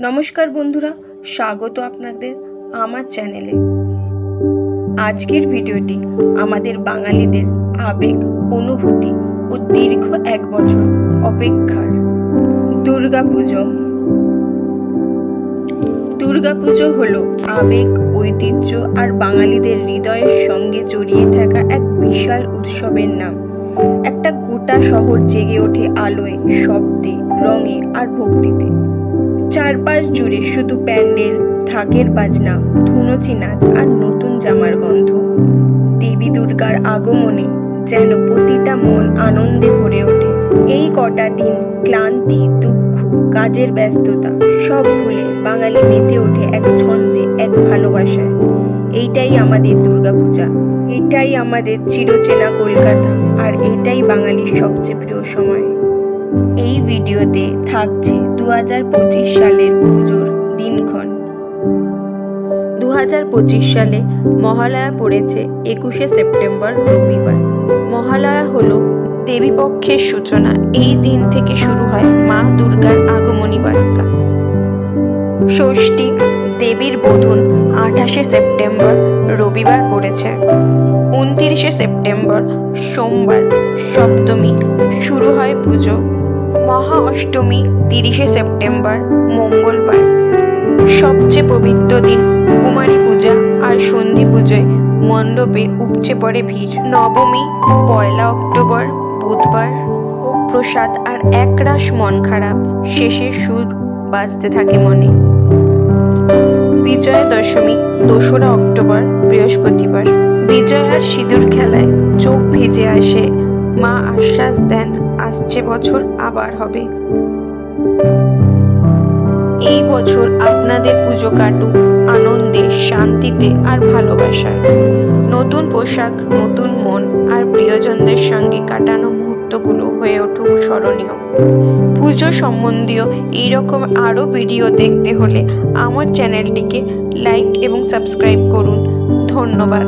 নমস্কার বন্ধুরা, স্বাগত আপনাদের আমার চ্যানেলে। আজকের ভিডিওটি আমাদের বাঙালিদের আবেগ, অনুভূতি ও দীর্ঘ 1 বছর অপেক্ষার দুর্গাপুজো। দুর্গাপুজো হলো আবেগ, ঐতিহ্য আর বাঙালিদের হৃদয়ের সঙ্গে জড়িয়ে থাকা এক বিশাল উৎসবের নাম। একটা গোটা শহর জেগে ওঠে আলোয়, শব্দে, রঙে আর ভক্তিতে। চারপাশ জুড়ে শুধু প্যান্ডেল, ঢাকের বাজনা, ধুনুচি নাচ আর নতুন জামার গন্ধ। দেবী দুর্গার আগমনে যেন প্রতিটা মন আনন্দে ভরে ওঠে। এই কটা দিন ক্লান্তি, দুঃখ, কাজের ব্যস্ততা সব ভুলে বাঙালি মেতে ওঠে এক ছন্দে, এক ভালোবাসায়। এইটাই আমাদের দুর্গাপূজা, এটাই আমাদের চিরচেনা কলকাতা, আর এটাই বাঙালির সবচেয়ে প্রিয় সময়। এই ভিডিওতে থাকছে 2025 সালের পুজোর দিনক্ষণ। 2025 সালে মহালয়া পড়েছে 21শে সেপ্টেম্বর, রবিবার। মহালয়া হলো দেবীপক্ষের সূচনা। এই দিন থেকে শুরু হয় মা দুর্গার আগমনী বার্তা। ষষ্ঠী, দেবীর বোধন 28শে সেপ্টেম্বর, রবিবার পড়েছে। 29শে সেপ্টেম্বর, সোমবার, সপ্তমী, শুরু হয় পুজো। মহা অষ্টমী 30শে সেপ্টেম্বর, মঙ্গলবার। সবচেয়ে পবিত্র দিন কুমারী পূজা আর সন্ধি পুজোয় মণ্ডপে উপচে পড়ে ভিড়। নবমী 1 অক্টোবর, বুধবার। ভোগ প্রসাদ আর একরাশ মন খারাপ, শেষের সুর বাজতে থাকে মনে। বিজয়া দশমী 2রা অক্টোবর, বৃহস্পতিবার। বিজয়ার সিঁদুর খেলায় চোখ ভিজে আসে, মা আশ্বাস দেন আসছে বছর আবার হবে। এই বছর আপনাদের পুজো কাটুক আনন্দে, শান্তিতে আর ভালোবাসায়। নতুন পোশাক, নতুন মন আর প্রিয়জনদের সঙ্গে কাটানো মুহূর্তগুলো হয়ে উঠুক স্মরণীয়। পুজো সম্বন্ধীয় এইরকম আরও ভিডিও দেখতে হলে আমার চ্যানেলটিকে লাইক এবং সাবস্ক্রাইব করুন। ধন্যবাদ।